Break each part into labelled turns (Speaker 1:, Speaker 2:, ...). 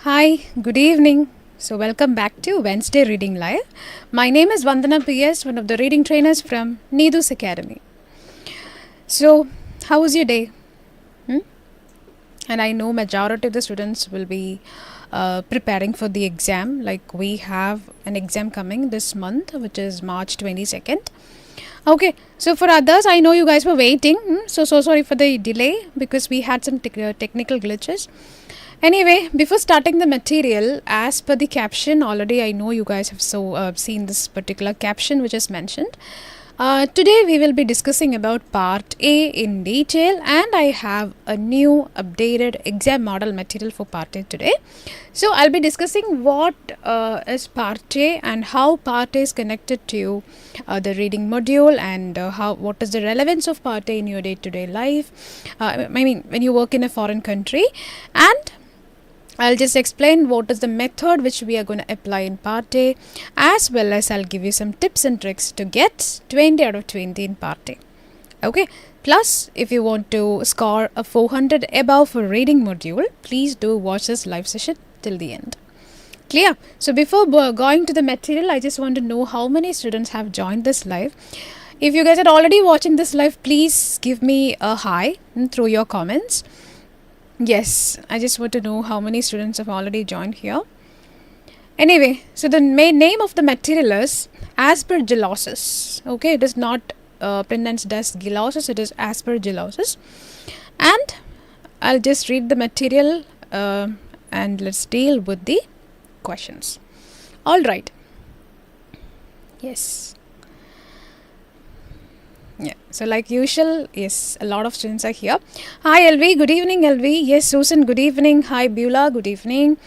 Speaker 1: Hi, good evening. So, welcome back to Wednesday Reading Live. My name is Vandana PS, one of the reading trainers from Needus Academy. So, how was your day? And I know majority of the students will be preparing for the exam. Like we have an exam coming this month, which is March 22nd. Okay, so for others, I know you guys were waiting. So sorry for the delay because we had some technical glitches. Anyway, before starting the material, as per the caption, already I know you guys have seen this particular caption which is mentioned. Today we will be discussing about part A in detail, and I have a new updated exam model material for part A today. So I'll be discussing what is part A and how part A is connected to the reading module, and what is the relevance of part A in your day-to-day life. I mean, when you work in a foreign country, and I'll just explain what is the method which we are going to apply in part A, as well as I'll give you some tips and tricks to get 20 out of 20 in part A. Okay. Plus, if you want to score a 400 above for reading module, please do watch this live session till the end. Clear? So before going to the material, I just want to know how many students have joined this live. If you guys are already watching this live, please give me a hi through your comments. Yes, I just want to know how many students have already joined here. Anyway, so the main name of the material is aspergillosis. Okay, it is not pronounced as gillosis, it is aspergillosis. And I'll just read the material and let's deal with the questions. All right. Yes. Yeah, so like usual, yes, a lot of students are here. Hi LV, good evening LV. Yes, Susan, good evening. Hi Beulah, good evening.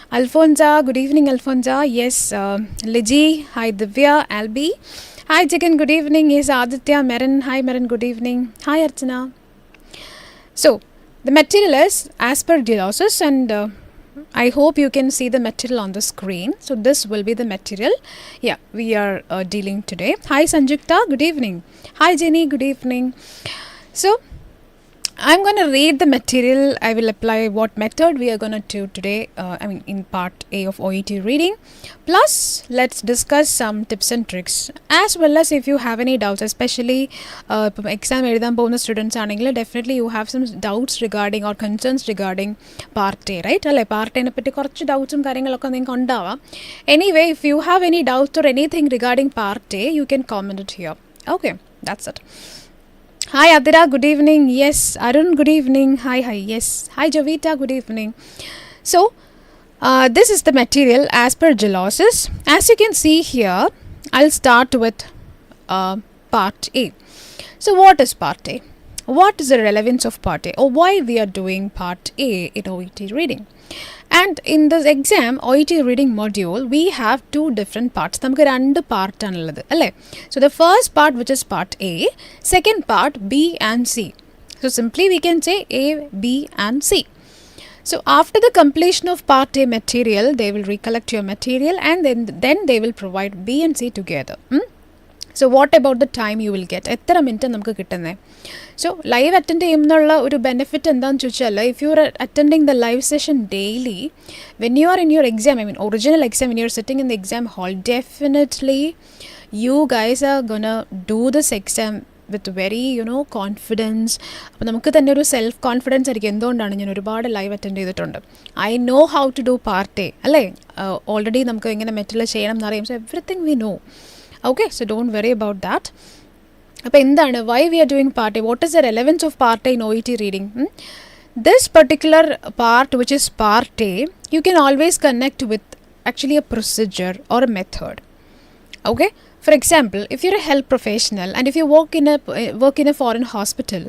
Speaker 1: Alfonza, good evening Alfonza. Yes, Liji, hi Divya, Albi. Hi Jigan, good evening. Yes, Aditya, Marin, hi Marin, good evening. Hi Archana. So, the material is aspergillosis, and I hope you can see the material on the screen. So this will be the material. Yeah, we are dealing today. Hi Sanjukta, good evening. Hi Jenny, good evening. So I'm going to read the material. I will apply what method we are going to do today, in part A of OET reading. Plus, let's discuss some tips and tricks, as well as if you have any doubts, especially exam എഴുതാൻ പോകുന്ന students ആണെങ്കിൽ definitely you have some doubts regarding or concerns regarding part A, right? അല്ലേ, part A നെ പറ്റി കുറച്ച് ഡൗട്ട്സും കാര്യങ്ങളൊക്കെ നിങ്ങൾക്ക് ഉണ്ടാവാം. Anyway, if you have any doubts or anything regarding part A, you can comment it here. Okay, that's it. Hi Adira, good evening. Yes, Arun, good evening. Hi. Yes. Hi Jovita, good evening. So, this is the material aspergillosis. As you can see here, I'll start with part A. So, what is part A? What is the relevance of part A, or why we are doing part A in OET reading? And in this exam, OET reading module, we have two different parts. നമുക്ക് രണ്ട് part ആണുള്ളത് അല്ലേ? So the first part, which is part A, second part B and C. So simply we can say A, B and C. So after the completion of part A material, they will recollect your material, and then they will provide B and C together. So what about the time you will get? എത്ര minute നമുക്ക് കിട്ടുന്നത്? So live attend ചെയ്യുന്നുള്ള ഒരു benefit എന്താണെന്ന് ചോദിച്ചാൽ, if you are attending the live session daily, when you are in your exam, original exam, when you are sitting in the exam hall, definitely you guys are gonna do this exam with very confidence. അപ്പോൾ നമുക്ക് തന്നെ ഒരു self confidence ആയിരിക്കും. എന്തുകൊണ്ടാണ് ഞാൻ ഒരുപാട് live attend ചെയ്തിട്ടുണ്ട്. I know how to do part A അല്ലേ, ഓൾറെഡി നമുക്ക് എങ്ങനെ മെറ്റീരിയൽ ചെയ്യണം എന്നറിയാം. So everything we know. Okay, so don't worry about that. Why we are doing part A? What is the relevance of part A in OET reading? This particular part, which is part A, you can always connect with actually a procedure or a method. Okay, for example, if you're a health professional and if you work in a foreign hospital,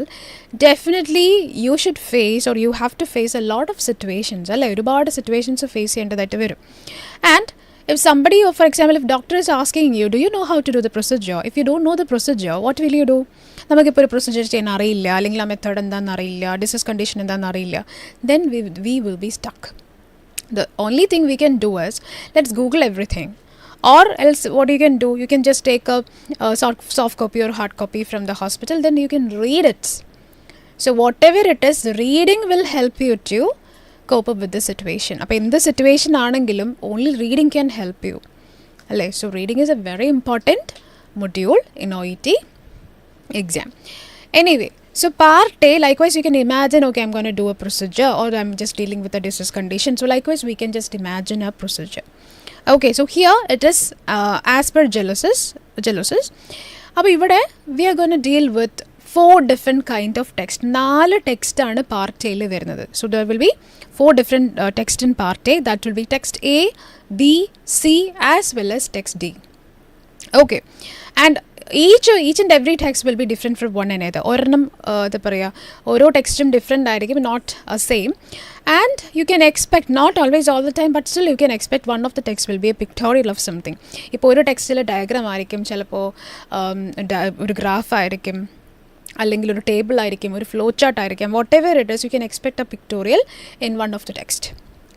Speaker 1: definitely you should face, or you have to face, a lot of situations. ഒരുപാട് situations face ചെയ്യേണ്ടതായിട്ട് വരും. And if somebody, or for example, if doctor is asking you, do you know how to do the procedure? If you don't know the procedure, what will you do? നമുക്കിപ്പോൾ ഒരു procedure ചെയ്യാൻ അറിയില്ല, അല്ലെങ്കിൽ ആ method എന്താണെന്ന് അറിയില്ല, disease condition എന്താണെന്ന് അറിയില്ല, then we will be stuck. The only thing we can do is, let's Google everything. Or else what you can do, you can just take a soft copy or hard copy from the hospital, then you can read it. So whatever it is, reading will help you to cope up with the situation. അപ്പോൾ എന്ത് situation ആണെങ്കിലും only reading can help you അല്ലേ. So reading is a very important module in OET exam. Anyway, so part A, likewise you can imagine, okay, I'm going to do a procedure, or I'm just dealing with a distress condition. So likewise we can just imagine a procedure. Okay, so here it is as per jealousies. അപ്പോൾ ഇവിടെ we are going to deal with 4 different kind of text. 4 text ആണ് part A യിൽ വരുന്നത്. So there will be 4 different text in part A. That will be text A, B, C as well as text D. Okay, and each and every text will be different from one another. ഒരെണ്ണം എന്താ പറയുക, ഓരോ ടെക്സ്റ്റും different ആയിരിക്കും, not same. And you can expect, not always all the time, but still you can expect one of the text will be a pictorial of something. ഇപ്പോൾ ഒരു ടെക്സ്റ്റിൽ diagram ആയിരിക്കും, ചിലപ്പോൾ ഒരു ഗ്രാഫ് ആയിരിക്കും, അല്ലെങ്കിൽ ഒരു ടേബിൾ ആയിരിക്കും, ഒരു ഫ്ലോ ചാർട്ട് ആയിരിക്കും. What ever it is, you can expect A pictorial in one of the text.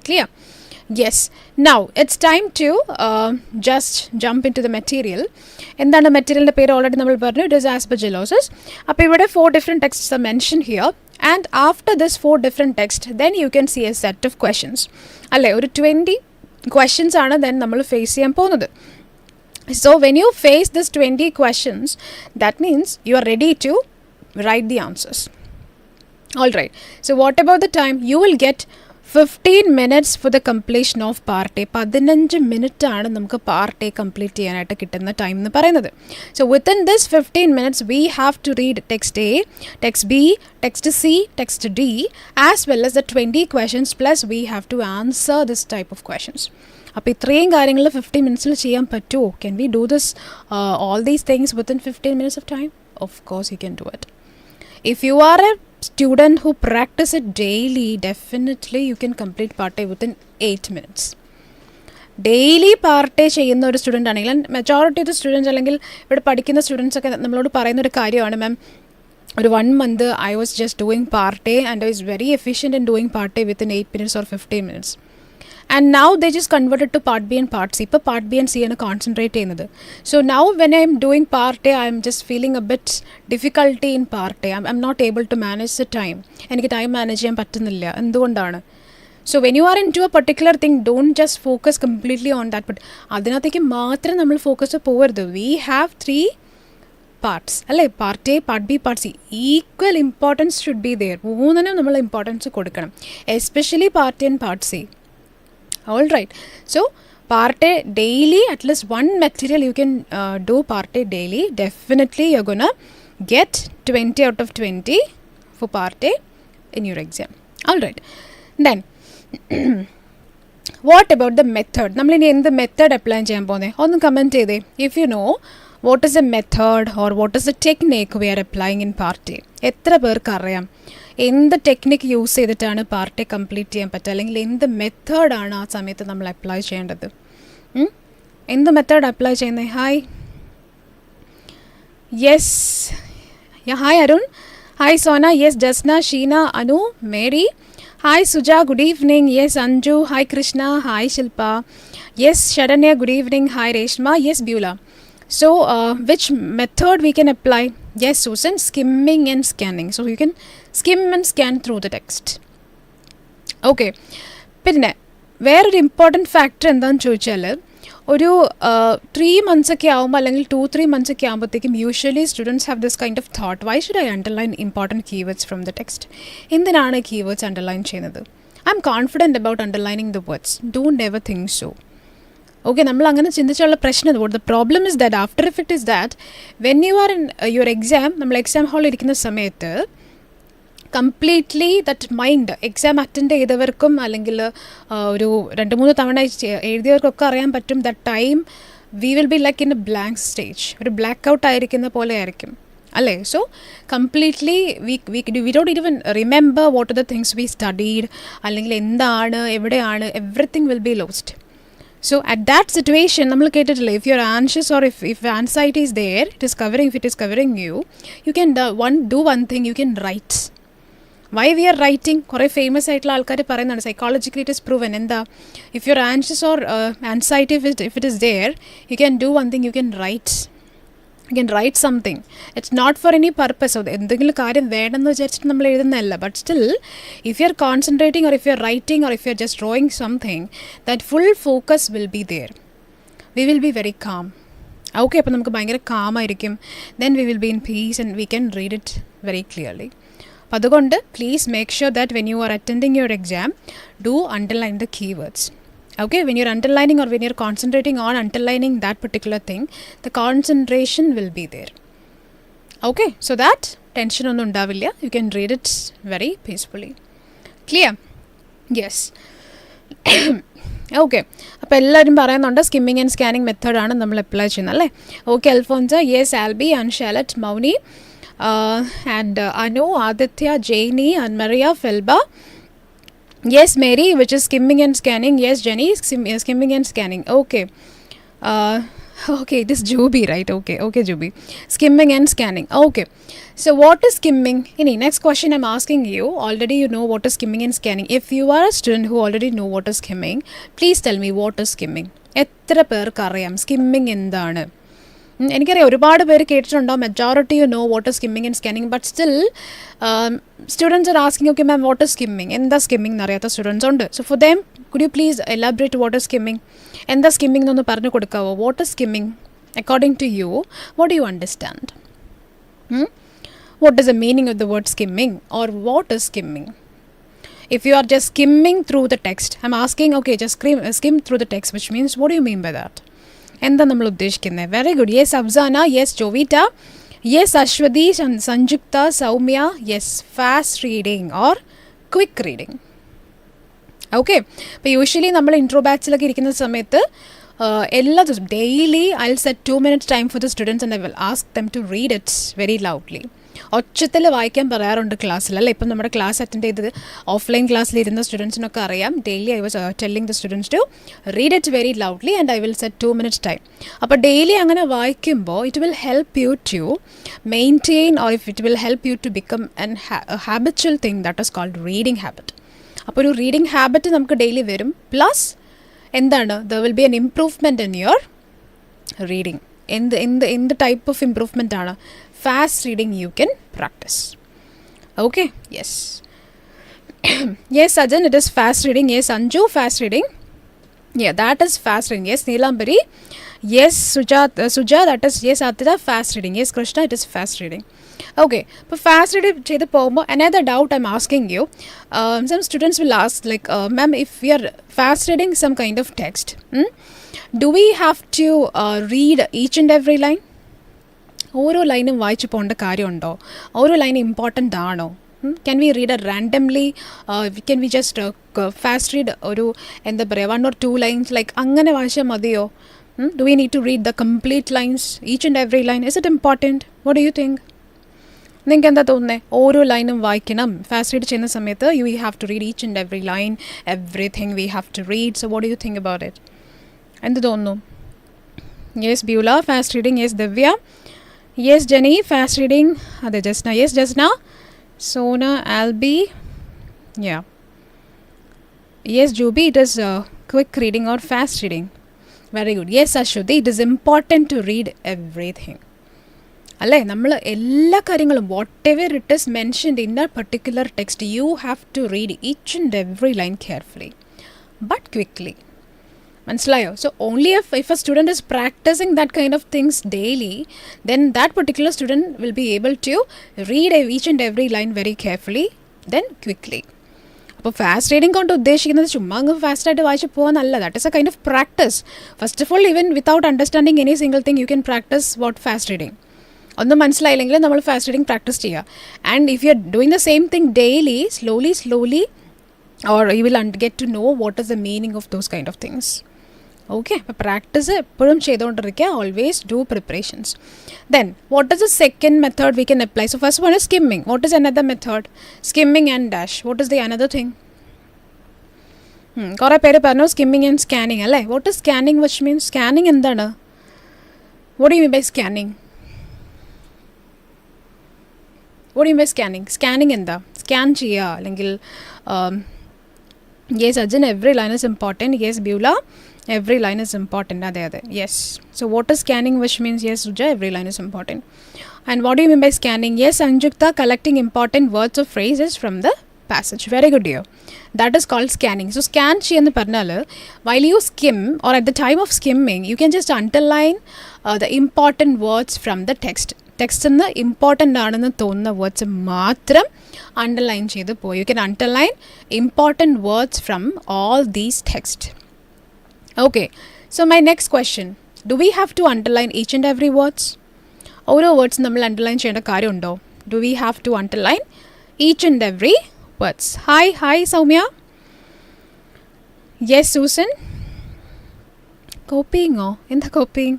Speaker 1: Clear? Yes. Now it's time to just jump into the material. എന്താണ് മെറ്റീരിയലിൻ്റെ പേര് ഓൾറെഡി നമ്മൾ പറഞ്ഞു, ഇറ്റ് ഈസ് aspergillosis. അപ്പോൾ ഇവിടെ 4 different texts are mentioned here, and after this 4 different texts then you can see a set of questions. അല്ലേ, ഒരു 20 questions ആണ് then നമ്മൾ ഫേസ് ചെയ്യാൻ പോകുന്നത്. So when you face this 20 questions, that means you are ready to write the answers. All right. So what about the time? You will get 15 minutes for the completion of part A. 15 minutes ആണ് നമുക്ക് part A complete ചെയ്യാനായിട്ട് കിട്ടുന്ന time എന്ന് പറയുന്നത്. So within this 15 minutes we have to read text A, text B, text C, text D as well as the 20 questions plus we have to answer this type of questions. അപ്പോൾ ഇത്രയും കാര്യങ്ങൾ 15 മിനിറ്റ്സിൽ ചെയ്യാൻ പറ്റുമോ? Can we do this all these things within 15 minutes of time? Of course you can do it. If you are a student who practice it daily, definitely you can complete part A within 8 minutes. Daily part A ചെയ്യുന്ന ഒരു student ആണെങ്കിൽ, majority of the students അല്ലെങ്കിൽ ഇവിടെ പഠിക്കുന്ന students ഒക്കെ നമ്മളോട് പറയുന്ന ഒരു കാര്യമാണ്, മാം ഒരു 1 month I was just doing part A and I was very efficient in doing part A within 8 minutes or 15 minutes. And now they just converted to part B and part C. ഇപ്പോൾ part B and C ആണ് concentrate ചെയ്യുന്നത്. So now when I am doing part A, I am just feeling a bit difficulty in part A. I'm not able to manage the time. എനിക്ക് time manage ചെയ്യാൻ പറ്റുന്നില്ല. എന്തുകൊണ്ടാണ്? So when you are into a particular thing, don't just focus completely on that. But അതിനകത്തേക്ക് മാത്രം നമ്മൾ focus പോകരുത്. We have 3 parts അല്ലേ, part A, part B, part C. Equal importance should be there. മൂന്നിനും നമ്മൾ ഇമ്പോർട്ടൻസ് കൊടുക്കണം, especially part A and part C. All right. So part A daily, at least one material you can do part A daily. Definitely you're gonna get 20 out of 20 for part A in your exam. All right. Then what about the method? നമ്മൾ ഇനി എന്ത് method apply ചെയ്യാൻ പോകുന്നത് ഒന്ന് comment ചെയ്തേ. If you know what is a method or what is a technique we are applying in part A. എത്ര പേർക്ക് അറിയാം എന്ത് ടെക്നിക്ക് യൂസ് ചെയ്തിട്ടാണ് പാർട്ട് എ കംപ്ലീറ്റ് ചെയ്യാൻ പറ്റുക, അല്ലെങ്കിൽ എന്ത് മെത്തേഡാണ് ആ സമയത്ത് നമ്മൾ അപ്ലൈ ചെയ്യേണ്ടത്? എന്ത് മെത്തേഡ് അപ്ലൈ ചെയ്യുന്നത്? Hi, yes, hi Arun, hi Sona, yes Jasna, Sheena, Anu, Mary, hi Suja, good evening, yes Anju, hi Krishna, hi Shilpa, yes Saranya, good evening, hi Reshma, yes Beulah. So which method we can apply? Yes Susan, skimming and scanning. So you can skim and scan through the text. Okay, പിന്നെ വേറൊരു important factor എന്താണെന്ന് ചോദിച്ചാൽ, ഒരു 3 months ഒക്കെ ആകുമ്പോൾ അല്ലെങ്കിൽ 2-3 months ഒക്കെ ആകുമ്പോഴത്തേക്കും usually students have this kind of thought, why should I underline important keywords from the text? എന്തിനാണ് കീവേഡ്സ് അണ്ടർലൈൻ ചെയ്യുന്നത്? I am confident about underlining the words. Don't never think so. Okay, നമ്മൾ അങ്ങനെ ചിന്തിച്ചുള്ള പ്രശ്നം the problem is that after effect is that when you are in your exam, നമ്മൾ exam ഹാളിൽ ഇരിക്കുന്ന സമയത്ത് completely that mind, exam attend ചെയ്തവർക്കും അല്ലെങ്കിൽ ഒരു 2-3 തവണ എഴുതിയവർക്കൊക്കെ അറിയാൻ പറ്റും, that time we will be like in A blank stage, ഒരു ബ്ലാക്ക് ഔട്ട് ആയിരിക്കുന്ന പോലെ ആയിരിക്കും അല്ലേ. So completely we don't even remember what are the things we studied, അല്ലെങ്കിൽ എന്താണ് എവിടെയാണ്, everything will be lost. So at that situation, നമ്മൾ കേട്ടിട്ടില്ല, if you're anxious or if anxiety is there, if it is covering you, you can do one thing, you can write. Why we are writing? കുറേ famous ആയിട്ടുള്ള ആൾക്കാർ പറയുന്നുണ്ട്, psychologically it is proven. എന്താ, if you R anxious or anxiety, if it is there, you can do one thing, you can write. You can write something. It's not for any purpose. എന്തെങ്കിലും കാര്യം വേണമെന്ന് വിചാരിച്ചിട്ട് നമ്മൾ എഴുതുന്നതല്ല. But still, if you're concentrating or if you're writing or if you're just drawing something, that full focus will be there. We will be very calm. Okay, അപ്പോൾ നമുക്ക് ഭയങ്കര calm ആയിരിക്കും. Then we will be in peace and we can read it very clearly. അപ്പോൾ അതുകൊണ്ട് please make sure that when you are attending your exam, do underline the keywords. Okay, when you're underlining or when you're concentrating on underlining that particular thing, the concentration will be there. Okay, so that tension ഒന്നും ഉണ്ടാവില്ല. You can read it very peacefully. Clear? Yes. Okay, അപ്പോൾ എല്ലാവരും പറയുന്നുണ്ട് skimming and scanning മെത്തേഡാണ് നമ്മൾ apply ചെയ്യുന്നത് അല്ലേ? Okay Alphonsa, yes Albi and Shalet, Mouni and Anu, Aditya, Jainy and Maria, Felba. Yes, Mary, which is skimming and scanning. Yes, Jenny, skimming and scanning. Okay. Okay, it is Juby, right? Okay, Juby. Skimming and scanning. Okay. So, what is skimming? Next question I'm asking you. Already you know what is skimming and scanning. If you are a student who already know what is skimming, please tell me what is skimming. എത്ര പേർക്ക് അറിയാം skimming എന്താണ്? എനിക്കറിയാം ഒരുപാട് പേര് കേട്ടിട്ടുണ്ടോ, majority you know what is skimming and scanning. But still students are asking, okay ma'am what is skimming, എന്താ skimming എന്നറിയാത്ത സ്റ്റുഡൻസ് ഉണ്ട്. So for them could you please elaborate what is skimming, എന്താ skimming എന്നൊന്ന് പറഞ്ഞു കൊടുക്കാവോ? What is skimming according to you? What do you understand? What is the meaning of the word skimming, or what is skimming? If you are just skimming through the text, I'm asking, okay, just skim through the text, which means what do you mean by that? എന്താ നമ്മൾ ഉദ്ദേശിക്കുന്നത്? Very good. Yes Afsana, yes Jovita, yes Aswathy, Sanjukta, Soumya, yes fast reading or quick reading. Okay, ഇപ്പോൾ usually നമ്മൾ intro ബാച്ചിലൊക്കെ ഇരിക്കുന്ന സമയത്ത് എല്ലാ ദിവസവും daily I will set 2 minutes time for the students and I will ask them to read it very loudly. ഒച്ചത്തിൽ വായിക്കാൻ പറയാറുണ്ട് ക്ലാസ്സിൽ അല്ലേ? ഇപ്പം നമ്മുടെ ക്ലാസ് അറ്റൻഡ് ചെയ്തത് ഓഫ്ലൈൻ ക്ലാസ്സിലിരുന്ന സ്റ്റുഡൻസിനൊക്കെ അറിയാം. Daily I was telling the students to read it very loudly and I will set 2 minutes time. അപ്പോൾ ഡെയിലി അങ്ങനെ വായിക്കുമ്പോൾ it will help you to maintain or if it will help you to become an habitual thing that is called reading habit. അപ്പോൾ ഒരു reading habit നമുക്ക് daily വരും. Plus എന്താണ്, there will be an improvement in your reading. എന്ത് type of improvement ആണ്? Fast reading you can practice. Okay, yes. Yes, Sajan, it is fast reading. Yes, Anju, fast reading. Yeah, that is fast reading. Yes, Neelambari. Yes, Suja, that is, yes, Atida, fast reading. Yes, Krishna, it is fast reading. Okay, but fast reading ചെയ്ത് പോകുമ്പോൾ another doubt I'm asking you. Some students will ask like, ma'am, if we are fast reading some kind of text, do we have to read each and every line? ഓരോ ലൈനും വായിച്ചു പോകേണ്ട കാര്യമുണ്ടോ? ഓരോ line important ആണോ? Can we read randomly? Can we just fast read ഒരു എന്താ പറയുക 1 or 2 lines ലൈക്ക് അങ്ങനെ വായിച്ചാൽ മതിയോ? Do we need to read the complete lines, each and every line? Is it important? What do you think? നിങ്ങൾക്ക് എന്താ തോന്നുന്നത്? ഓരോ ലൈനും വായിക്കണം ഫാസ്റ്റ് റീഡ് ചെയ്യുന്ന സമയത്ത്? You have to read each and every line, everything we have to read. So what do you think about it? എന്ത് തോന്നുന്നു? Yes Beulah, fast reading. Yes Divya. Yes, Jenny, fast reading. Jasna. Yes, Jasna. Sona, Albi. Yeah. Yes, Juby, it is quick reading or fast reading. Very good. Yes, Ashwati, it is important to read everything. അല്ലേ? നമ്മൾ എല്ലാ കാര്യങ്ങളും whatever it is mentioned in that particular text, you have to read each and every line carefully, but quickly. മനസ്സിലായോ? So only if a student is practicing that kind of things daily, then that particular student will be able to read each and every line very carefully, then quickly. അപ്പോൾ fast reading കൊണ്ട് ഉദ്ദേശിക്കുന്നത് ചുമ്മാ അങ്ങ് ഫാസ്റ്റായിട്ട് വായിച്ച് പോകാനല്ല. That is a kind of practice. First of all, even without understanding any single thing you can practice what fast reading. ഒന്നും മനസ്സിലായില്ലെങ്കിൽ നമ്മൾ ഫാസ്റ്റ് റീഡിങ് പ്രാക്ടീസ് ചെയ്യുക. And if you are doing the same thing daily, slowly or you will get to know what is the meaning of those kind of things. Okay, അപ്പോൾ practice എപ്പോഴും ചെയ്തുകൊണ്ടിരിക്കുക. Always do preparations. Then what is the second method we can apply? So first one is skimming. What is another method? Skimming and dash. What is the another thing? കുറേ പേര് പറഞ്ഞു skimming and scanning അല്ലേ? What is scanning, which means scanning എന്താണ്? What do you mean by scanning? What do you mean by scanning? Scanning എന്താ? Scan ചെയ്യുക അല്ലെങ്കിൽ yes Ajan, every line is important. Yes Beulah. Every line is important. Yes. So what is scanning, which means yes, Suja, every line is important. And what do you mean by scanning? Yes, Anjukta, collecting important words or phrases from the passage. Very good, dear. That is called scanning. So scan cheyannu parnal, while you skim or at the time of skimming, you can just underline the important words from the text. Text in the important ആണെന്ന് തോന്നുന്ന words മാത്രം underline ചെയ്ത് പോയി. You can underline important words from all these text. Okay, so my next question, do we have to underline each and every words? ഓരോ words നമ്മൾ underline ചെയ്യേണ്ട കാര്യമുണ്ടോ? Do we have to underline each and every words? Hi Soumya. Yes Susan. Copying എന്താ copying?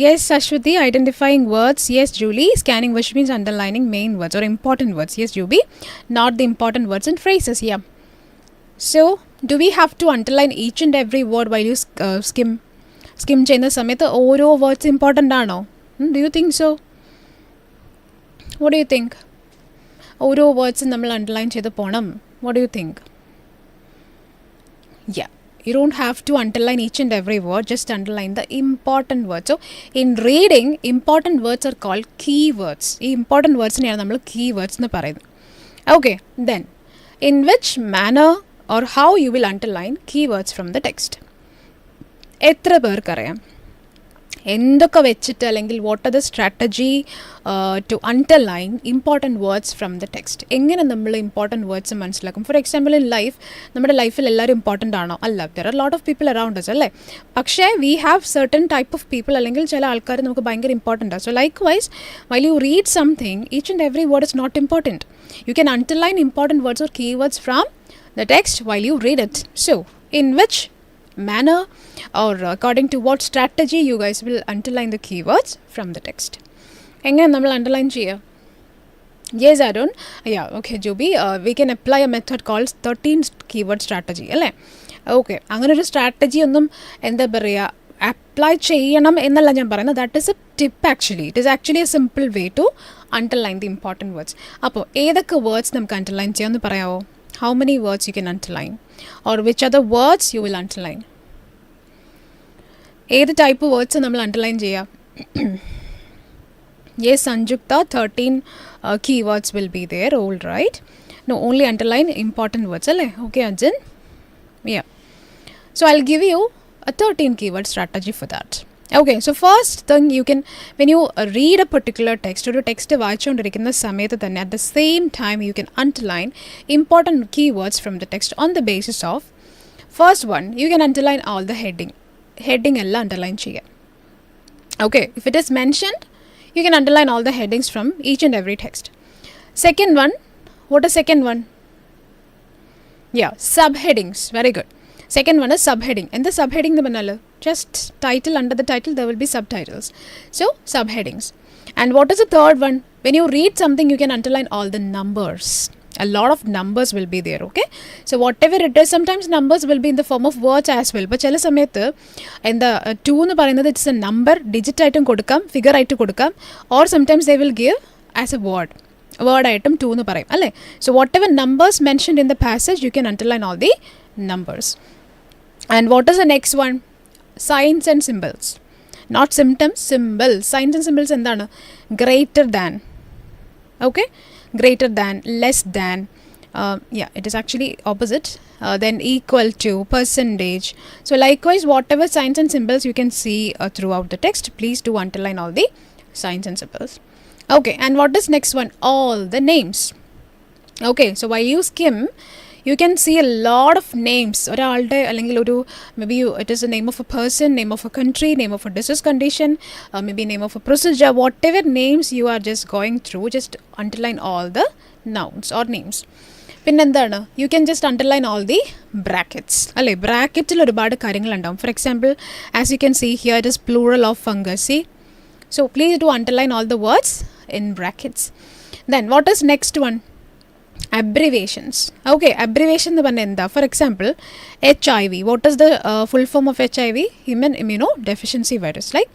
Speaker 1: Yes Ashwati, identifying words. Yes Julie, scanning, which means underlining main words or important words. Yes Juby, not the important words and phrases. Yeah. So do we have to underline each and every word while you skim ചെയ്യുന്ന സമയത്ത് ഓരോ words important ആണോ? Do you think so? What do you think? ഓരോ വേർഡ്സും നമ്മൾ underline ചെയ്ത് പോകണം. What do you think? Yeah, you don't have to underline each and every word, just underline the important words. So in reading, important words are called keywords. ഈ important wordsനെയാണ് നമ്മൾ keywords എന്ന് പറയുന്നത്. Okay, then in which manner or how you will underline keywords from the text? എത്ര പേർക്കറിയാം എന്തൊക്കെ വെച്ചിട്ട് അല്ലെങ്കിൽ what are the strategy to underline important words from the text? എങ്ങനെ നമ്മൾ ഇമ്പോർട്ടൻറ്റ് വേർഡ്സ് മനസ്സിലാക്കും? ഫോർ എക്സാമ്പിൾ ഇൻ ലൈഫ്, നമ്മുടെ ലൈഫിൽ എല്ലാവരും ഇമ്പോർട്ടൻ്റ് ആണോ? അല്ല, there are lot of people around us അല്ലേ? പക്ഷേ we have certain type of people അല്ലെങ്കിൽ ചില ആൾക്കാർ നമുക്ക് ഭയങ്കര ഇമ്പോർട്ടൻ്റ് ആണ്. So likewise while you read something, each and every word is not important. You can underline important words or keywords from the text while you read it. So in which manner or according to what strategy you guys will underline the keywords from the text? എങ്ങനെ നമ്മൾ underline ചെയ്യുക? Yes Arun, yeah, okay Juby, we can apply a method called 13 keyword strategy അല്ലേ? Okay, അങ്ങനെ ഒരു strategy ഒന്നും എന്താ പറയുക apply ചെയ്യണം എന്നല്ല ഞാൻ പറയുന്നത്. That is a tip actually. It is actually a simple way to underline the important words. അപ്പോൾ ഏതൊക്കെ വേർഡ്സ് നമുക്ക് അണ്ടർലൈൻ ചെയ്യാമെന്ന് പറയാമോ? How many words you can underline, or which are the words you will underline? ഏത് type words നമ്മൾ underline ചെയ്യാം? Yes Sanjukta, 13 keywords will be there. All right, no, only underline important words alle. Okay Arjun, yeah, so I'll give you a 13 keyword strategy for that. Okay, so first thing, you can, when you read a particular text, or text vaachondirikkunna samayathu thanne at the same time you can underline important keywords from the text on the basis of, first one, you can underline all the heading ella underline cheya. Okay, if it is mentioned, you can underline all the headings from each and every text. Second one, what is second one? Yeah, subheadings. Very good. Second one is subheading. And the subheading the banal, just title, under the title there will be subtitles. So subheadings. And what is the third one? When you read something, you can underline all the numbers. A lot of numbers will be there. Okay, so whatever it is, sometimes numbers will be in the form of words as well, but chela samayathu in the 2 nu parayunnathu it's a number, digit item kodukam, figure item kodukam, or sometimes they will give as a word item 2 nu parayum alle. So whatever numbers mentioned in the passage, you can underline all the numbers. And what is the next one? Signs and symbols, not symptoms, symbols. Signs and symbols endana? Greater than, okay, greater than, less than, yeah, it is actually opposite, then equal to, percentage. So likewise, whatever signs and symbols you can see throughout the text, please do underline all the signs and symbols. Okay, and what is next one? All the names. Okay, so while you skim, you can see a lot of names. ഒരാളുടെ അല്ലെങ്കിൽ ഒരു maybe it is the name of a person, name of a country, name of a disease condition, maybe name of a procedure, whatever names you are just going through, just underline all the nouns or names. പിന്നെന്താണ്? You can just underline all the brackets അല്ലേ? ബ്രാക്കറ്റിൽ ഒരുപാട് കാര്യങ്ങളുണ്ടാവും. For example, as you can see here, it is plural of fungus. See? So please do underline all the words in brackets. Then what is next one? Abbreviations. Okay, abbreviation എന്ന് പറഞ്ഞാൽ എന്താ? For example HIV. What is the full form of HIV? Human immunodeficiency virus. Like,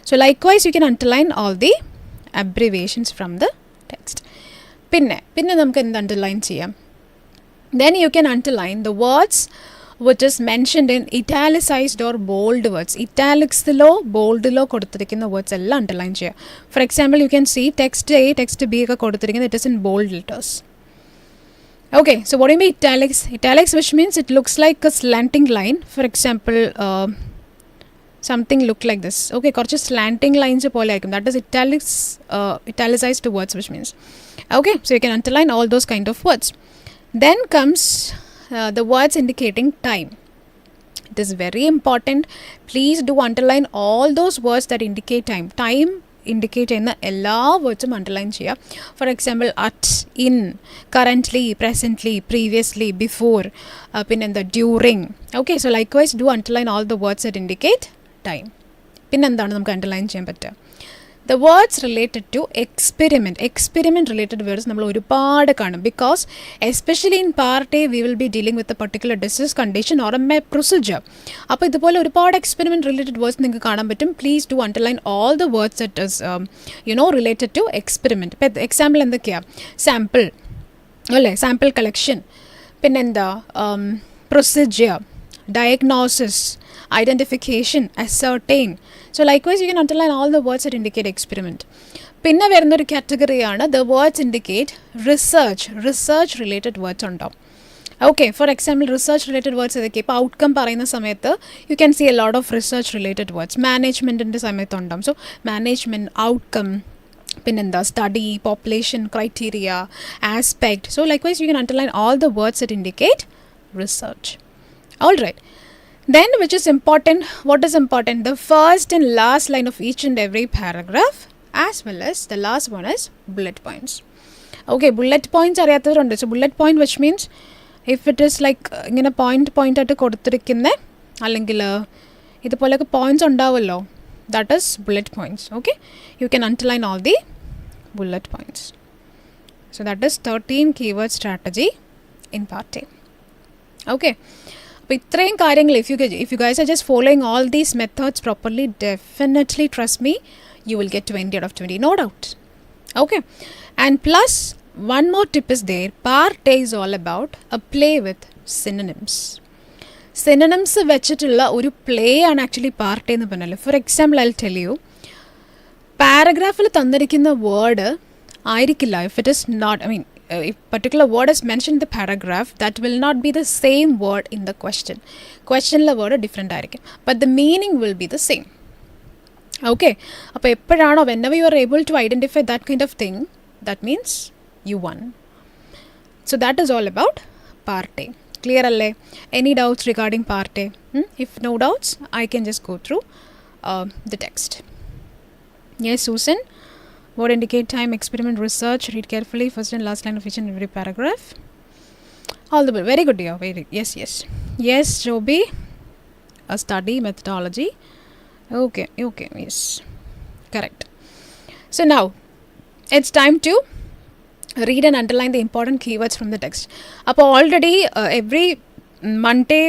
Speaker 1: so likewise you can underline all the abbreviations from the text. പിന്നെ നമുക്ക് എന്ത് underline ചെയ്യാം? Then you can underline the words which is mentioned in italicized or bold words. Italicslo, boldlo കൊടുത്തിരിക്കുന്ന words എല്ലാം underline ചെയ്യുക. For example, you can see text A, text B ഒക്കെ കൊടുത്തിരിക്കുന്നത് it is in bold letters. Okay, so what do you mean italics? Italics, which means it looks like a slanting line. For example, something look like this. Okay, കുറച്ച് slanting lines പോലെ ആയിരിക്കും. That is italics, italicized words, which means. Okay, so you can underline all those kind of words. Then comes the words indicating time. It is very important. Please do underline all those words that indicate time. Time indicate ചെയ്യുന്ന എല്ലാ വേർഡ്സും underline ചെയ്യുക. For example at, in, currently, presently, previously, before, പിന്നെന്താ during. Okay, so likewise do underline all the words that indicate time. പിന്നെന്താണ് നമുക്ക് underline ചെയ്യാൻ പറ്റുക? The words related to experiment related words നമ്മൾ ഒരുപാട് കാണും. Because especially in part A we will be dealing with a particular disease condition or a procedure. അപ്പോൾ ഇതുപോലെ ഒരുപാട് experiment related words നിങ്ങൾക്ക് കാണാൻ പറ്റും. Please do underline all the words that is related to experiment. ഇപ്പോൾ example എന്തൊക്കെയാണ്? Sample അല്ലേ, sample collection, പിന്നെന്താ procedure, diagnosis, identification, ascertain. So likewise you can underline all the words that indicate experiment. പിന്നെ വരുന്നൊരു കാറ്റഗറിയാണ് the words indicate research related words ഉണ്ടാവും. Okay, for example research related words ഏതൊക്കെ? ഇപ്പോൾ outcome പറയുന്ന സമയത്ത് you can see a lot of research related words. മാനേജ്മെൻറ്റിൻ്റെ സമയത്ത് ഉണ്ടാവും. സോ മാനേജ്മെൻറ്റ്, ഔട്ട്കം, പിന്നെന്താ study, population, criteria, aspect. So likewise you can underline all the words that indicate research. All right. Then which is important? What is important? The first and last line of each and every paragraph, as well as the last one is bullet points. Okay, bullet points അറിയാത്തവരുണ്ട്. So bullet point, which means if it is like ഇങ്ങനെ point ആയിട്ട് കൊടുത്തിരിക്കുന്ന അല്ലെങ്കിൽ ഇതുപോലെയൊക്കെ points ഉണ്ടാവുമല്ലോ, that is bullet points. Okay, you can underline all the bullet points. So that is 13 keyword strategy in part A. Okay. അപ്പോൾ ഇത്രയും കാര്യങ്ങൾ if you guys are just following all these methods properly, definitely trust me, you will get 20 out of 20, no doubt. Okay, and plus one more tip is there. Part A is all about a play with synonyms. Synonyms വെച്ചിട്ടുള്ള ഒരു play ആണ് actually part എന്ന് പറഞ്ഞാൽ. For example I will tell you, പാരഗ്രാഫിൽ തന്നിരിക്കുന്ന word ആയിരിക്കില്ല, if it is not, if particular word is mentioned in the paragraph, that will not be the same word in the question. Questionle word different ആയിരിക്കും, but the meaning will be the same. Okay, അപ്പോൾ എപ്പോഴാണോ whenever you are able to identify that kind of thing, that means you won. So that is all about part A. Clear alle? Any doubts regarding part A? If no doubts, I can just go through the text. Yes, Susan. What indicate time, experiment, research? Read carefully first and last line of each and every paragraph. All the very good, dear. Very yes, Joby. A study methodology. Okay, yes, correct. So now it's time to read and underline the important keywords from the text. Appo already every Monday,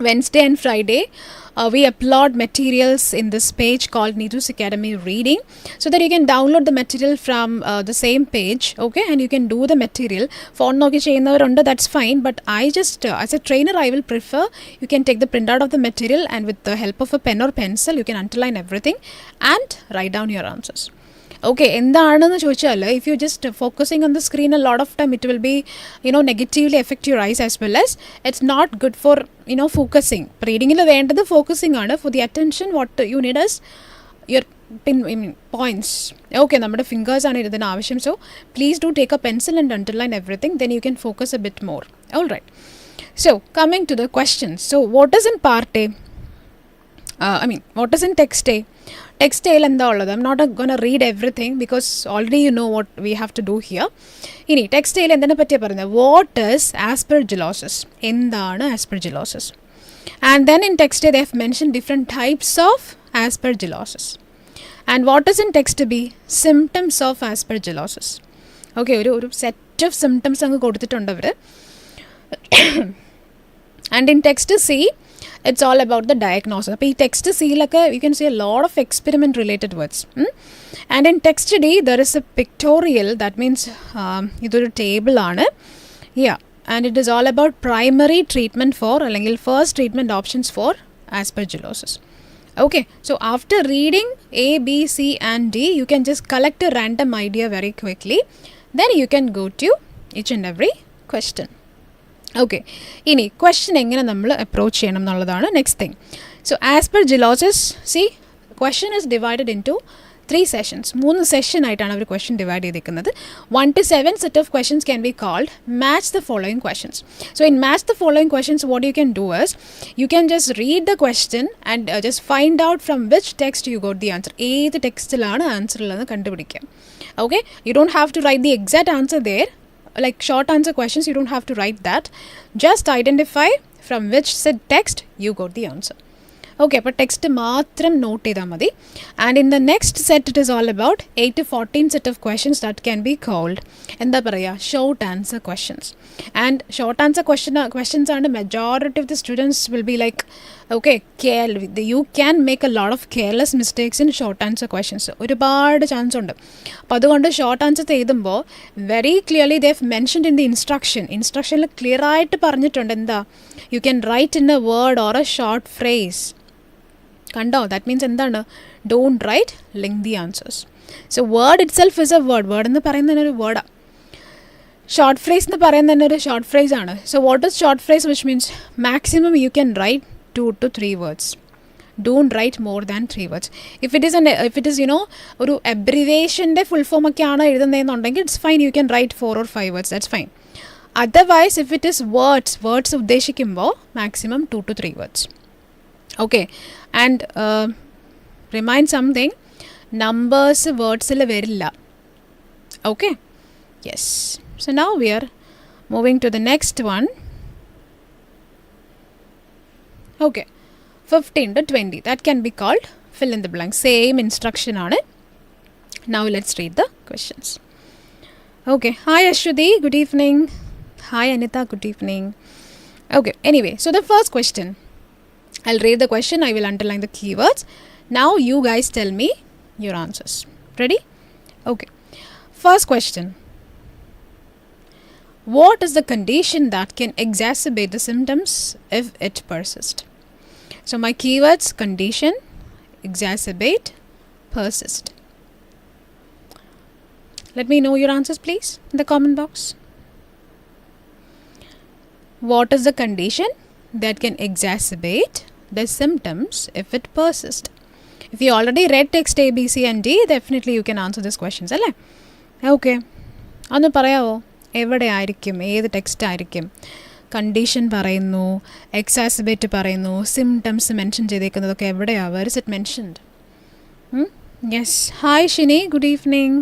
Speaker 1: Wednesday and Friday we upload materials in this page called Neetu's Academy Reading, so that you can download the material from the same page. Okay, and you can do the material. Phone noki cheyyunnavarundo, that's fine, but I just as a trainer I will prefer you can take the printout of the material, and with the help of a pen or pencil you can underline everything and write down your answers. Okay, എന്താണെന്ന് ചോദിച്ചാൽ if you just focusing on the screen a lot of time, it will be negatively affect your eyes, as well as it's not good for focusing. റീഡിങ്ങിൽ വേണ്ടത് focusing ആണ്. For the attention, what you need is your points. Okay, നമ്മുടെ fingers ആണ് ഇതിന് ആവശ്യം. So please do take a pencil and underline everything, then you can focus a bit more. All right, so coming to the questions. So what is in part A? What is in text A? Text A എന്താ ഉള്ളത്? I'm not going to read everything because already you know what we have to do here. ഇനി text എയിൽ എന്തിനെ പറ്റിയാണ് പറയുന്നത്? What is aspergillosis? എന്താണ് aspergillosis? And then in text A they have mentioned different types of aspergillosis. And what is in text B? Symptoms of aspergillosis. Okay, ഒരു set of symptoms അങ്ങ് കൊടുത്തിട്ടുണ്ട് അവർ. And in text C, it's all about the diagnosis. അപ്പോൾ ഈ text സിയിലൊക്കെ you can see a lot of experiment related words. And in text D there is a pictorial, that means ഇതൊരു table ആണ്. and it is all about primary treatment for അല്ലെങ്കിൽ first treatment options for aspergillosis. Okay, so after reading A, B, C and D, you can just collect a random idea very quickly. Then you can go to each and every question. Okay, ini question എങ്ങനെ നമ്മൾ approach ചെയ്യണം എന്നുള്ളതാണ് next thing. So aspergillosis, see, question is divided into 3 sessions. 3 session ആയിട്ടാണ് അവർ question divide ചെയ്തിരിക്കുന്നത്. 1 to 7 set of questions can be called match the following questions. So in match the following questions, what you can do is you can just read the question and just find out from which text you got the answer. ഏത് ടെക്സ്റ്റിലാണ് answer ഉള്ളതെന്ന് കണ്ടുപിടിക്കാം. Okay, you don't have to write the exact answer there. Like short answer questions, you don't have to write that. Just identify from which said text you got the answer. Okay, അപ്പോൾ text മാത്രം note ചെയ്താൽ മതി. And in the next set it is all about 8 to 14 set of questions that can be called എന്താ പറയുക, short answer questions. And short answer questions ആണ് majority of the students will be like okay you can make a lot of careless mistakes in short answer questions. ഒരുപാട് chance ഉണ്ട്. അപ്പോൾ അതുകൊണ്ട് short answer എഴുതുമ്പോൾ very clearly they have mentioned in the ഇൻസ്ട്രക്ഷനിൽ clear ആയിട്ട് പറഞ്ഞിട്ടുണ്ട് എന്താ, U can right in A word or A short phrase. കണ്ടോ, that means എന്താണ്, don't write lengthy answers. So word it self is A word എന്ന് പറയുന്നത് തന്നെ ഒരു വേർഡാണ്. ഷോർട്ട് ഫ്രേസ് എന്ന് പറയുന്നത് തന്നെ ഒരു ഷോർട്ട് ഫ്രേസ് ആണ്. So what is short phrase, which means maximum U can right 2 to 3 words. Don't write more than 3 words. If it is you know ഒരു അബ്രിവേഷൻ്റെ ഫുൾ ഫോം ഒക്കെയാണ് എഴുതുന്നതെന്നുണ്ടെങ്കിൽ it's fine, you can write 4 or 5 words, that's fine. Otherwise if it is words ഉദ്ദേശിക്കുമ്പോൾ maximum 2 to 3 words. Okay, and remind something, numbers wordsil varilla. Okay, yes. So now we are moving to the next one. Okay, 15 to 20, that can be called fill in the blank. Same instruction on it. Now let's read the questions. Okay, hi Ashwati, good evening. Hi Anita, good evening. Okay, anyway, so the first question, I'll read the question, I will underline the keywords. Now you guys tell me your answers. Ready? Okay. First question. What is the condition that can exacerbate the symptoms if it persists? So my keywords: condition, exacerbate, persist. Let me know your answers please in the comment box. What is the condition that can exacerbate the symptoms if it persists? If you already read text A, B, C and D, definitely you can answer these questions, alle? Okay, ഒന്ന് പറയാവോ, എവിടെ ആയിരിക്കും, ഏത് text ആയിരിക്കും? Condition പറയുന്നു, എക്സാസിബേറ്റ് പറയുന്നു, symptoms mention ചെയ്തേക്കുന്നതൊക്കെ എവിടെയാണ്, where is it mentioned? Yes, hi Shini, good evening.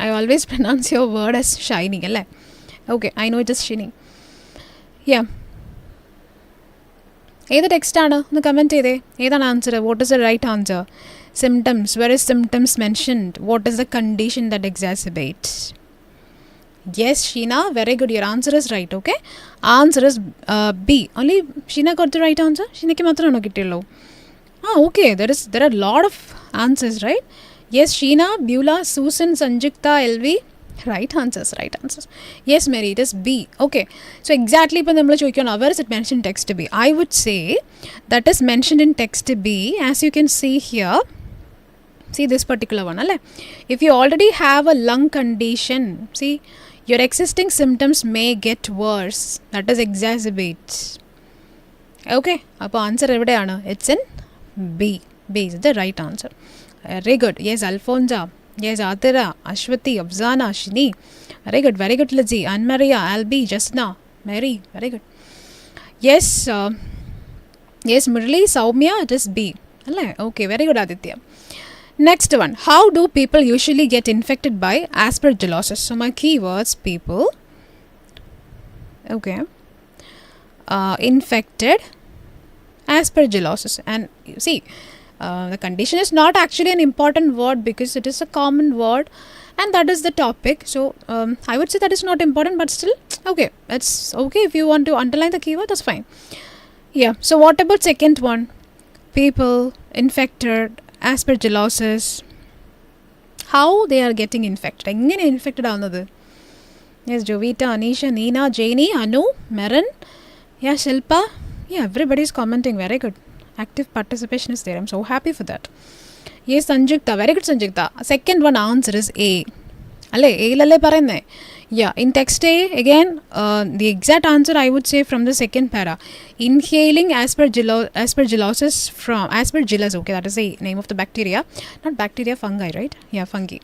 Speaker 1: I always pronounce your word as Shiny അല്ലേ? Okay, I know it is Shini. Ya, ഏത് ടെക്സ്റ്റാണ് ഒന്ന് കമൻറ്റ് ചെയ്തേ. ഏതാണ് answer? What is the right answer? Symptoms, where is symptoms mentioned? What is the condition that exacerbates? Yes, Sheena, very good. Your answer is right. Okay, answer is B. Only Sheena got the right answer. Sheena ke matrano kittiyallo. Okay. There are a lot of answers, right? Yes, Sheena, Beulah, Susan, Sanjukta, LV. Right answers. Yes, Mary, it is B. Okay. So exactly ipo nammal choikona, where is it mentioned text B? I would say that is mentioned in text B, as you can see here. See this particular one, alle? If you already have a lung condition, see, your existing symptoms may get worse. That is exacerbate. Okay, appo answer evideyanu? It's in B. B is the right answer. Very good. Yes, Alfonza. Yes, Atira, Ashwati, Abzana, Shini. Very good, Lizzie, Anne-Maria, Albi, Jasna, Mary. Very good. Yes, yes, Murali, Saumya, it is B. Okay, very good, Aditya. Next one. How do people usually get infected by aspergillosis? So my keywords: people, okay, infected, aspergillosis. And you see, the condition is not actually an important word because it is a common word and that is the topic. So I would say that is not important, but still okay, that's okay. If you want to underline the keyword, that's fine. Yeah, so what about second one? People, infected, aspergillosis. How they are getting infected? എങ്ങനെ infected ആവുന്നത്? Yes, Jovita, Anisha, Neena, Janie, Anu, Marin. Yeah, Shilpa. Yeah, everybody is commenting. Very good. Active participation is there. I'm so happy for that. Yes, Sanjukta. Very good, Sanjukta. Second one answer is A. Alle, A lalle parayne. Yeah, in text A, again, the exact answer I would say from the second para. Inhaling aspergillosis from, aspergillus, okay, that is the name of the bacteria. Not bacteria, fungi, right? Yeah, fungi.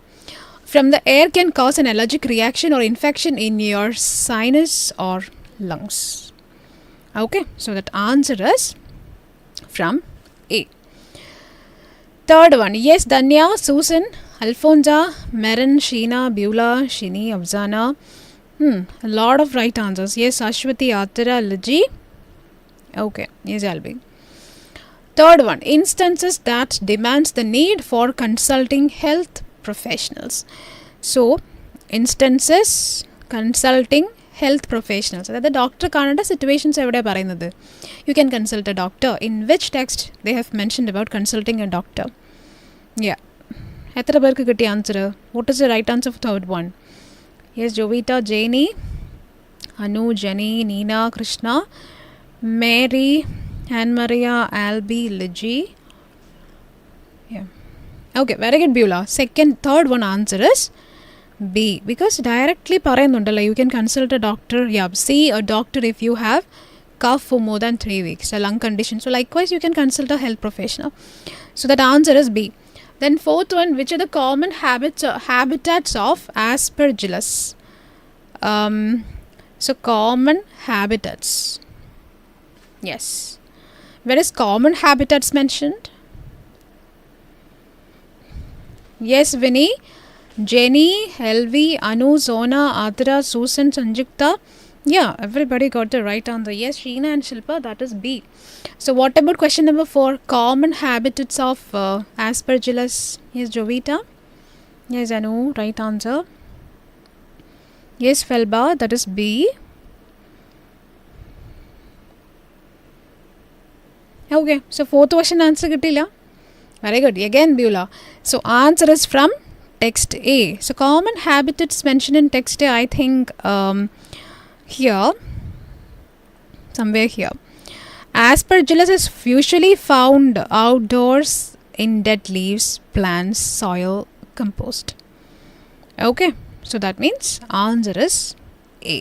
Speaker 1: From the air can cause an allergic reaction or infection in your sinus or lungs. Okay, so that answer is from A. Third one, yes, Danya, Susan, Alfonza, Marin, Sheena, Beulah, Shini, Afzana. A lot of right answers. Yes, Ashwati, Atara, Liji. Okay, yes, Albi. Third one, instances that demands the need for consulting health professionals. So, instances consulting health professionals. അതായത് doctor കാണേണ്ട situations എവിടെയാണ് പറയുന്നത്? You can consult a doctor. In which text they have mentioned about consulting a doctor? Ya, എത്ര പേർക്ക് കിട്ടിയ answer? What is the right answer for third one? Yes, Jovita, Jenny, Anu, Jenny, Neena, Krishna, Mary, Annmaria, Albi, Liji. Yeah. Okay, very good, Beulah. Third one answer is B. Because directly പറയുന്നുണ്ടല്ലോ, you can consult a doctor. Yeah, see a doctor if you have cough for more than 3 weeks, a lung condition. So likewise, you can consult a health professional. So that answer is B. Then fourth one, which are the common habitats of Aspergillus? So common habitats. Yes. Where is common habitats mentioned? Yes, Vinny, Jenny, Helvi, Anu, Zona, Adra, Susan, Sanjukta. Yeah, everybody got the right answer. Yes, Sheena and Shilpa, that is B. So what about question number 4? Common habitats of Aspergillus. Yes, Jovita. Yes, Anu, right answer. Yes, Felba, that is B. Okay, so fourth question answer kittilla. Very good. Again, Beulah. So answer is from text A. So common habitats mentioned in text A, I think here, somewhere here. Aspergillus is usually found outdoors in dead leaves, plants, soil, compost. Okay, so that means answer is A.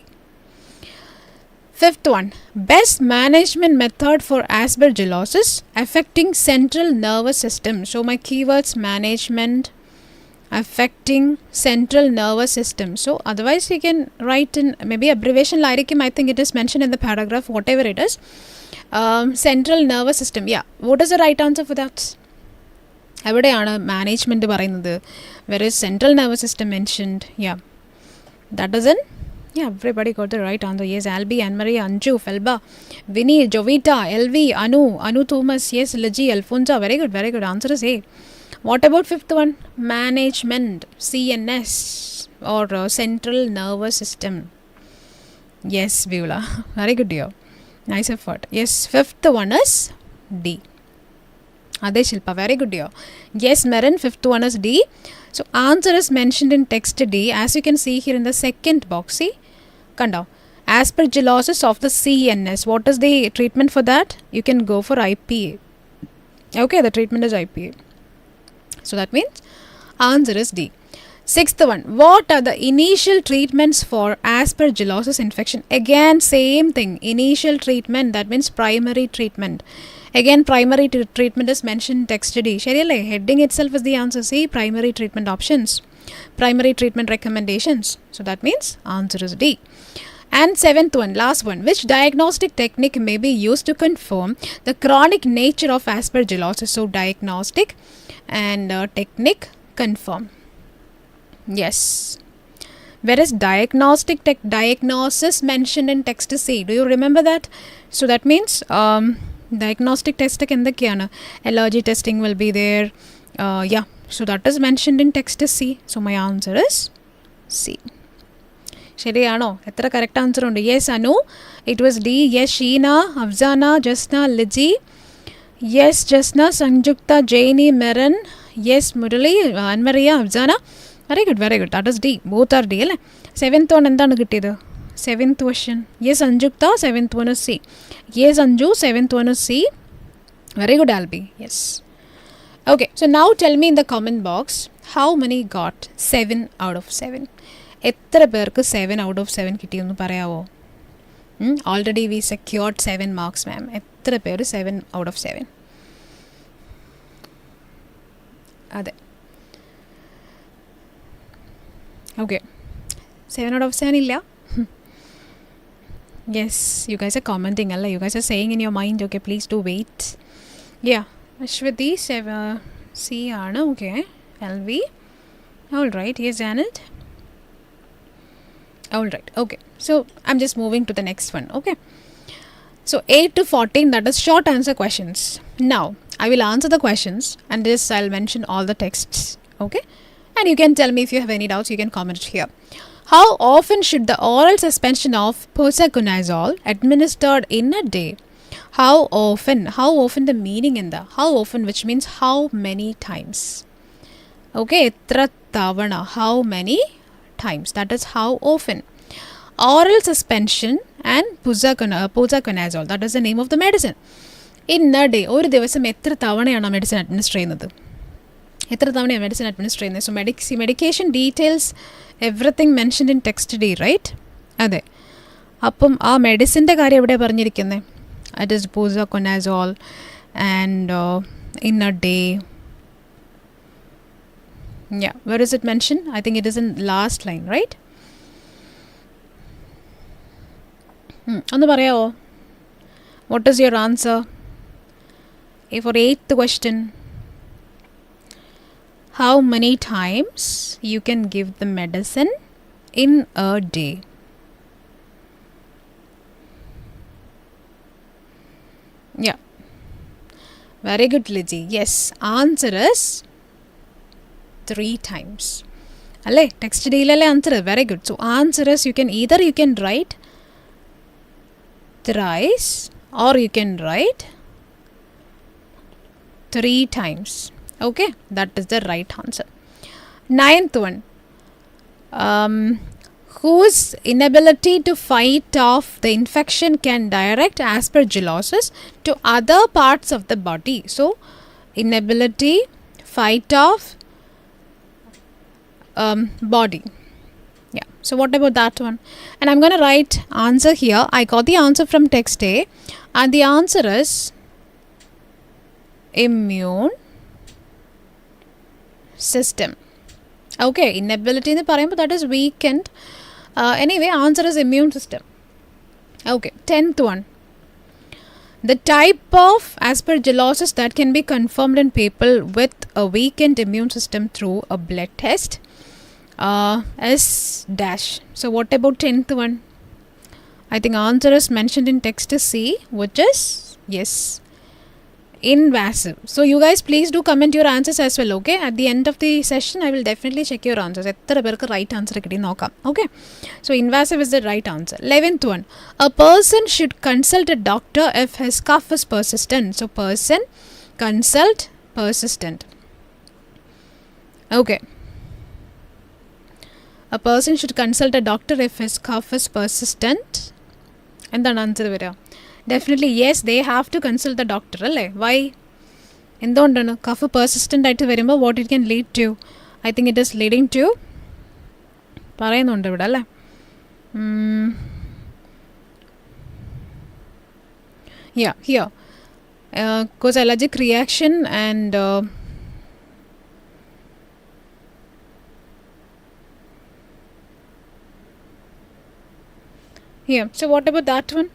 Speaker 1: Fifth one, best management method for aspergillosis affecting central nervous system. So my keywords, management, affecting central nervous system. So otherwise you can write in maybe abbreviation larikim. I think it is mentioned in the paragraph, whatever it is. Central nervous system. Yeah, what is the right answer for that? എവിടെയാണ് management പറയുന്നത്? Where is central nervous system mentioned? Yeah, that is in. Yeah, everybody got the right answer. Yes, Albi, Anne-Marie, Anju, Felba, Vinny, Jovita, LV, Anu Thomas, yes, Liji, Alfonza. Very good, very good. Answer is A. What about fifth one? Management, CNS or central nervous system. Yes, Beulah. Very good, dear. Nice effort. Yes, fifth one is D. Ade Shilpa, very good, dear. Yes, Marin, fifth one is D. So answer is mentioned in text D, as you can see here in the second box. See, kanda, aspergillosis of the CNS. What is the treatment for that? You can go for IPA. Okay, the treatment is IPA. So that means answer is D. Sixth one, what are the initial treatments for aspergillosis infection? Again, same thing. Initial treatment, that means primary treatment. Again, primary treatment is mentioned in text D. Shariyale, heading itself is the answer. See, primary treatment options, primary treatment recommendations. So that means answer is D. And seventh one, last one, which diagnostic technique may be used to confirm the chronic nature of aspergillosis? So diagnostic and technique confirm. Yes. Where is diagnosis mentioned in text C? Do you remember that? So that means diagnostic test എന്തൊക്കെയാണ്? Allergy testing will be there. Yeah, so that is mentioned in text C. So my answer is C. ശരിയാണോ? എത്ര correct answer ഉണ്ട്? Yes Anu, it was D. Yes Sheena, Afsana, Jasna, Liji. Yes Jasna, Samyuktha, Jainy, Meren. Yes Murali, Annmaria, Afsana. Very good very good. That is D. Both are D അല്ലേ. Seventh one എന്താണ് കിട്ടിയത്? Seventh question. Yes Anjuktha, seventh one is C. Yes Anju, seventh one is C. Very good, Albi. Yes. Okay, so now tell me in the comment box how many got 7 out of 7. എത്ര പേർക്ക് 7 out of 7 കിട്ടിയെന്ന് പറയാവോ? Already we secured 7 marks, ma'am. എത്ര പേര് 7 out of 7? അതെ. Okay. 7 out of 7 ഇല്ല? Yes, you guys are commenting, Allah. You guys are saying in your mind, okay, please do wait. Yeah, Ashwati, C ആണ്. Okay, LV. All right, yes, Janet. All right, okay. So, I'm just moving to the next one, okay. So, 8 to 14, that is short answer questions. Now, I will answer the questions and this I'll mention all the texts, okay. And you can tell me if you have any doubts, you can comment here. How often should the oral suspension of posaconazole administered in a day? How often the meaning in the how often, which means how many times. Okay, etra tavana, how many times, that is how often. Oral suspension and posaconazole, that is the name of the medicine. In a day, ഒരു ദിവസം എത്ര തവണയാണ് medicine administer ചെയ്യുന്നത്? എത്ര തവണയാണ് medicine administer ചെയ്യുന്നത്? So medication details everything mentioned in text D, right? അതെ. അപ്പം ആ മെഡിസിൻ്റെ കാര്യം എവിടെയാണ് പറഞ്ഞിരിക്കുന്നത്? It is posaconazole and in a day. Yeah, where is it mentioned? I think it is in last line, right? ഒന്ന് പറയാവോ? What is your answer? For 8th question, how many times you can give the medicine in a day? Yeah, very good, Lizzie. Yes, answer is 3 times. Alle text dealale answer. Very good. So answer is, you can write thrice or you can write 3 times. Okay, that is the right answer. 9th one, whose inability to fight off the infection can direct aspergillosis to other parts of the body. So, inability, fight off, body. Yeah. So, what about that one? And I'm going to write answer here. I got the answer from text A, and the answer is immune system. Okay, inability എന്ന് പറയുമ്പോൾ that is weakened. Anyway, answer is immune system. Okay, 10th one. The type of aspergillosis that can be confirmed in people with a weakened immune system through a blood test is dash. So, what about 10th one? I think answer is mentioned in text C, which is, yes, invasive. So you guys please do comment your answers as well, okay? At the end of the session I will definitely check your answers. എത്ര പേർക്ക് right answer കിട്ടി നോക്കാം, okay? So invasive is the right answer. 11th one, a person should consult a doctor if his cough is persistent. So person, consult, persistent. Okay, a person should consult a doctor if his cough is persistent. എന്താണ് answer വരിക? Definitely yes, they have to consult the doctor അല്ലേ? Why? എന്തുകൊണ്ടാണ്? Cough persistent ആയിട്ട് വരുമ്പോൾ what it can lead to? I think it is leading to, പറയുന്നുണ്ട് ഇവിടെ അല്ലേ? Yeah, here. Cause allergic reaction and yeah. So what about that one?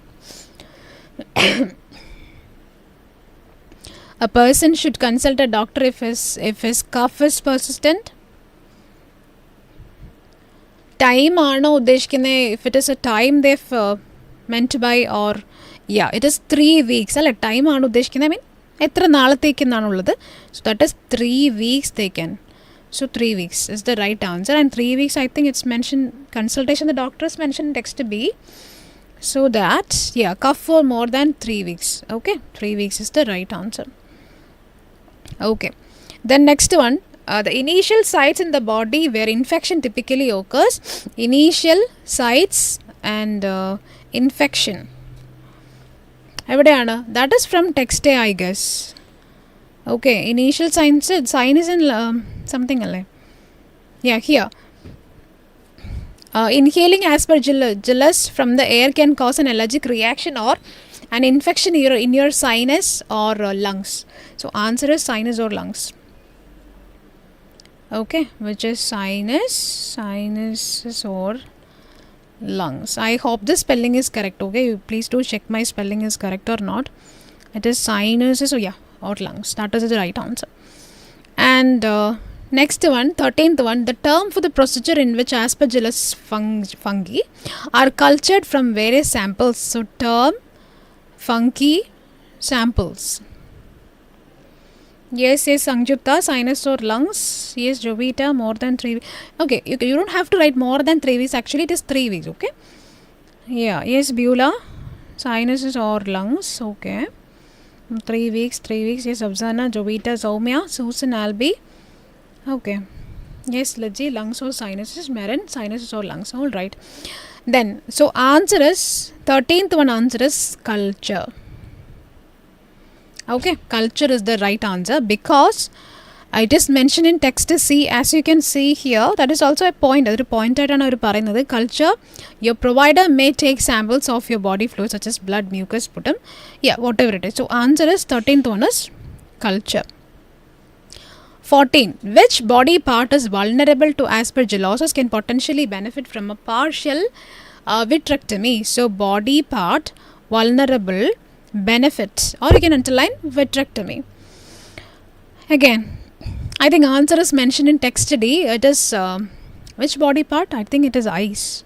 Speaker 1: A person should consult a doctor if his cough is persistent. Time ആണോ ഉദ്ദേശിക്കുന്നത്? If it is a time they've meant by, or yeah, it is 3 weeks അല്ലേ? Time ആണ് ഉദ്ദേശിക്കുന്നത്. I mean എത്ര നാളത്തേക്ക് എന്നാണുള്ളത്? So that is 3 weeks they can. So 3 weeks is the right answer, and 3 weeks I think it's mentioned consultation the doctor is mentioned text B, so that yeah, cough for more than 3 weeks. Okay, 3 weeks is the right answer. Okay, then next one, the initial sites in the body where infection typically occurs. Initial sites and infection. എവിടെയാണ്? That is from text A, I guess. Okay, initial signs, sign is in something alle. Yeah, here. Inhaling aspergillus from the air can cause an allergic reaction or an infection in your sinus or lungs. So answer is sinus or lungs. Okay, which is sinuses or lungs. I hope the spelling is correct. Okay, you please do check my spelling is correct or not. It is sinuses, oh yeah, or lungs. That is the right answer. And next one, 13th one, the term for the procedure in which aspergillus fungi are cultured from various samples. So term fungi samples. Yes, Sangjupta, sinus or lungs. Yes, Jovita, more than 3 weeks. Okay, you don't have to write more than 3 weeks. Actually, it is 3 weeks, okay? Yeah, yes, Beulah, sinuses or lungs, okay. 3 weeks. Yes, Abzana, Jovita, Soumya, Susan, Albi. Okay. Yes, Laji, lungs or sinuses. Marin, sinuses or lungs. All right. Then, so answer is, 13th one answer is culture. Okay, culture is the right answer because it is mentioned in text C. As you can see here, that is also a point. That is a point at another culture. Your provider may take samples of your body fluids such as blood, mucus, sputum. Yeah, whatever it is. So answer is 13th one is culture. 14. Which body part is vulnerable to aspergillosis can potentially benefit from a partial vitrectomy? So body part vulnerable benefit, or you can underline vitrectomy. Again, I think answer is mentioned in text D. It is which body part? I think it is eyes.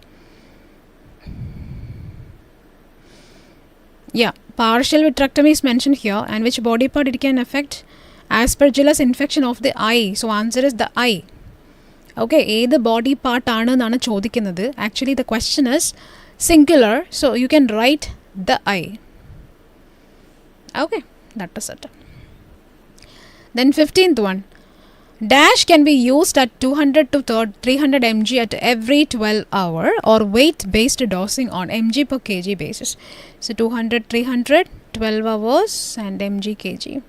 Speaker 1: Yeah, partial vitrectomy is mentioned here. And which body part it can affect? Aspergillus infection of the eye. So answer is the eye. Okay, ഏത് body part ആണെന്നാണ് ചോദിക്കുന്നത്. Actually the question is singular, so you can write the eye. Okay, that is it. Then 15th one, dash can be used at 200 to 300 mg at every 12 hour or weight based dosing on mg per kg basis. So 200, 300, 12 hours and mg kg.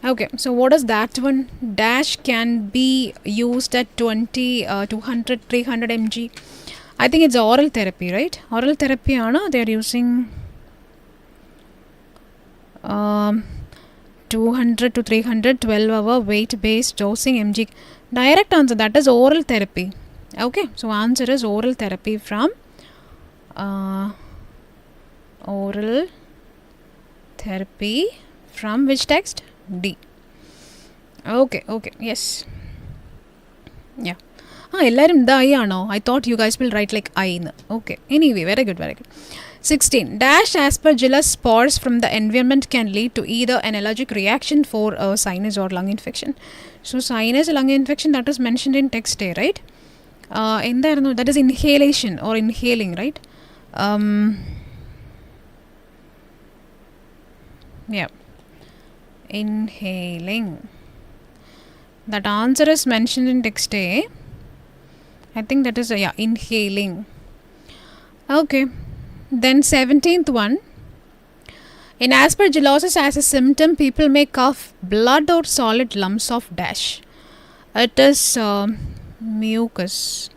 Speaker 1: Okay, so what is that one? Dash can be used at 200, 300 mg. I think it's oral therapy, right? Oral therapy, they are using 200 to 300, 12 hour weight based dosing mg. Direct answer, that is oral therapy. Okay, so answer is oral therapy from oral therapy from which text? D. Okay, yes. Yeah. Ellarum the I ano. I thought you guys will write like I. Okay. Anyway, very good. 16. Dash aspergillus spores from the environment can lead to either an allergic reaction for a sinus or lung infection. So sinus lung infection, that is mentioned in text A, right? That is inhalation or inhaling, right? Yeah. Inhaling. That answer is mentioned in text A. I think that is inhaling. Okay. Then 17th one. In aspergillosis as a symptom, people may cough blood or solid lumps of dash. It is mucus.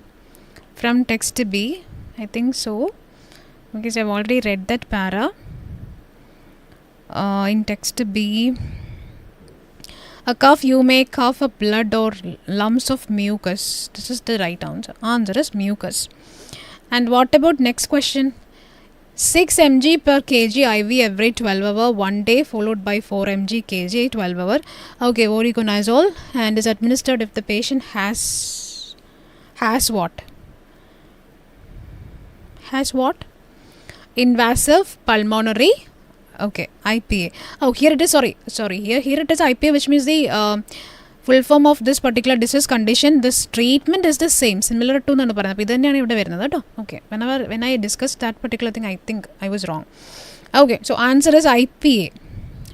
Speaker 1: From text B, I think so, because I've already read that para. In text B, a cough, you may cough a blood or lumps of mucus. This is the right answer. Answer is mucus. And what about next question? 6 mg per kg IV every 12 hour, 1 day followed by 4 mg kg 12 hour. Okay, voriconazole, and is administered if the patient has what? Has what? Invasive pulmonary. Okay, IPA. Oh, here it is. Sorry. Here it is IPA, which means the full form of this particular disease condition. This treatment is the same, similar to nanu parana. Idu thaneyanu ivide varunathu ട്ടോ. Okay, when I discussed that particular thing, I think I was wrong. Okay, so answer is IPA.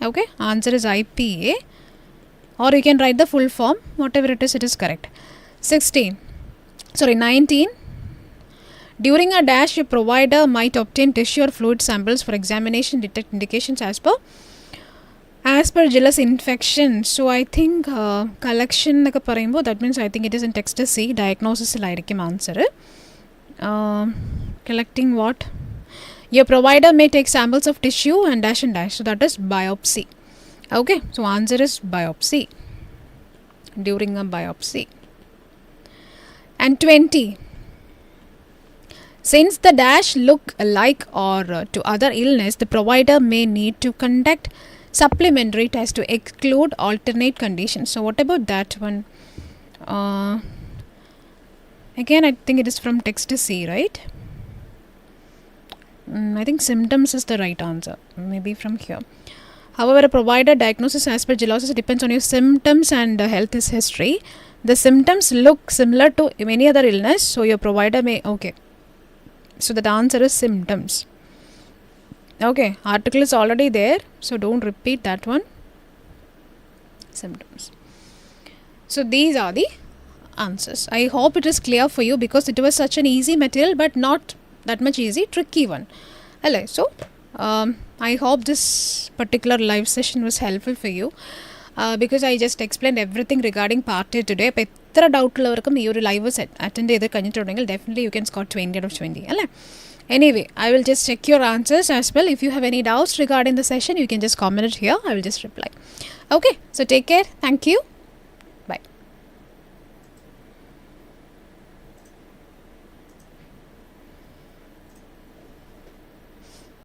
Speaker 1: Okay, answer is IPA. or you can write the full form, whatever it is correct. 19. During a dash, a provider might obtain tissue or fluid samples for examination, detect indications as per jealous infection. So I think collection that means I think it is in text C. Diagnosis answer. Collecting what? Your provider may take samples of tissue and dash. So that is biopsy. Okay, so answer is biopsy. During a biopsy. And 20. Since the dash look alike or to other illness, the provider may need to conduct supplementary tests to exclude alternate conditions. So what about that one? Again, I think it is from text C, right? I think symptoms is the right answer. Maybe from here. However, a provider diagnosis as per gelosis depends on your symptoms and health history. The symptoms look similar to many other illness, so your provider may... Okay. So the answer is symptoms. Okay, article is already there, so don't repeat that one. Symptoms. So these are the answers. I hope it is clear for you because it was such an easy material, but not that much easy, tricky one. So I hope this particular live session was helpful for you because I just explained everything regarding part A today. If you doubt live attend definitely you can score 20 out of 20. Anyway, I will just check your answers as well. If you have any doubts regarding the session, you can just comment it here. I will just reply. Okay, so take care. Thank you.